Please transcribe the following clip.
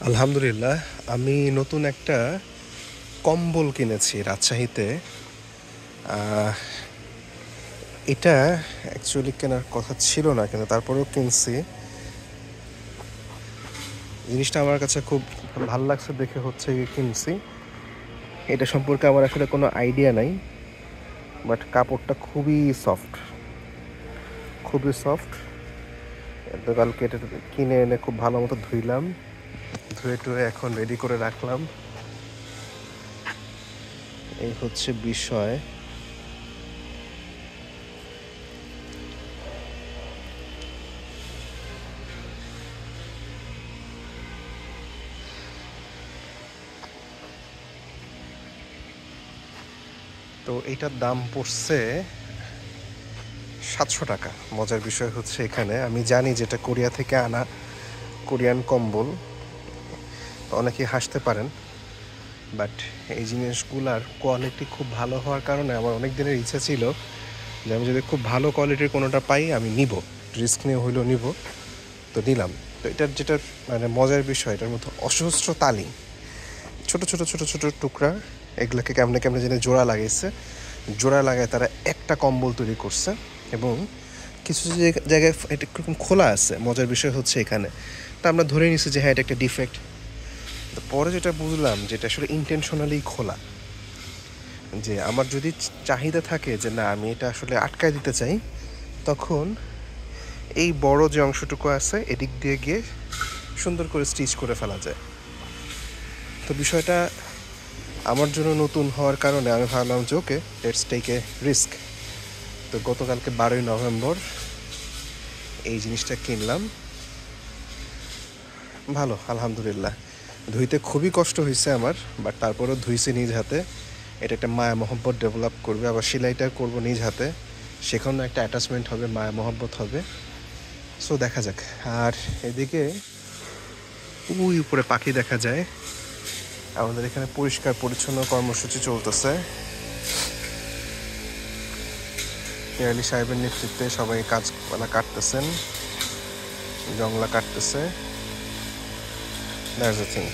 আলহামদুলিল্লাহ। আমি নতুন একটা কম্বল কিনেছি রাজশাহীতে। আহ, এটা অ্যাকচুয়ালি কেনার কথা ছিল না, কিন্তু তারপরেও কিনছি। জিনিসটা আমার কাছে খুব ভালো লাগছে দেখে হচ্ছে গিয়ে কিনছি। এটা সম্পর্কে আমার আসলে কোনো আইডিয়া নাই, বাট কাপড়টা খুবই সফট, খুবই সফট। কালকে এটা কিনে এনে খুব ভালো মতো ধুইলাম, ধুয়ে টুয়ে এখন রেডি করে রাখলাম। এই হচ্ছে বিষয়। তো এইটার দাম পড়ছে 700 টাকা। মজার বিষয় হচ্ছে এখানে আমি জানি যেটা কোরিয়া থেকে আনা কোরিয়ান কম্বল, অনেকেই হাসতে পারেন, বাট এই জিনিসগুলার কোয়ালিটি খুব ভালো হওয়ার কারণে আমার অনেক দিনের ইচ্ছা ছিল যে আমি যদি খুব ভালো কোয়ালিটির কোনোটা পাই আমি নিব, রিস্ক নিয়ে হইলেও নিব। তো নিলাম। তো এটার যেটা মানে মজার বিষয়, এটার মধ্যে অসহস্র তালি, ছোট ছোট ছোট ছোট টুকরা, এগুলোকে কেমনে কেমনে যেন জোড়া লাগাইছে। জোড়া লাগায় তারা একটা কম্বল তৈরি করছে, এবং কিছু জায়গায় এটা এরকম খোলা আছে। মজার বিষয় হচ্ছে এখানে তা আমরা ধরে নিছি যে হ্যাঁ এটা একটা ডিফেক্ট। তো পরে যেটা বুঝলাম যেটা আসলে ইন্টেনশনালি খোলা, যে আমার যদি চাহিদা থাকে যে না আমি এটা আসলে আটকায় দিতে চাই, তখন এই বড় যে অংশটুকু আছে এদিক দিয়ে গিয়ে সুন্দর করে স্টিচ করে ফেলা যায়। তো বিষয়টা আমার জন্য নতুন হওয়ার কারণে আমি ভাবলাম যে ওকে, লেটস টেক এ রিস্ক। তো গতকালকে 12ই নভেম্বর এই জিনিসটা কিনলাম। ভালো, আলহামদুলিল্লাহ। ধুইতে খুবই কষ্ট হয়েছে আমার, বাট তারপরেও ধুইছি নিজ হাতে। এটা একটা মায়া মহব্বত ডেভেলপ করবে, আবার সেলাইটা করব নিজ হাতে, সেখানেও একটা অ্যাটাচমেন্ট হবে, মায়া মহব্বত হবে। সো দেখা যাক। আর এদিকে ওই উপরে পাখি দেখা যায়। আমাদের এখানে পরিষ্কার পরিচ্ছন্ন কর্মসূচি চলতেছে। কেরালি সাহেবের নেতৃত্বে সবাই গাছপালা কাটতেছেন, জংলা কাটতেছে। That's the thing.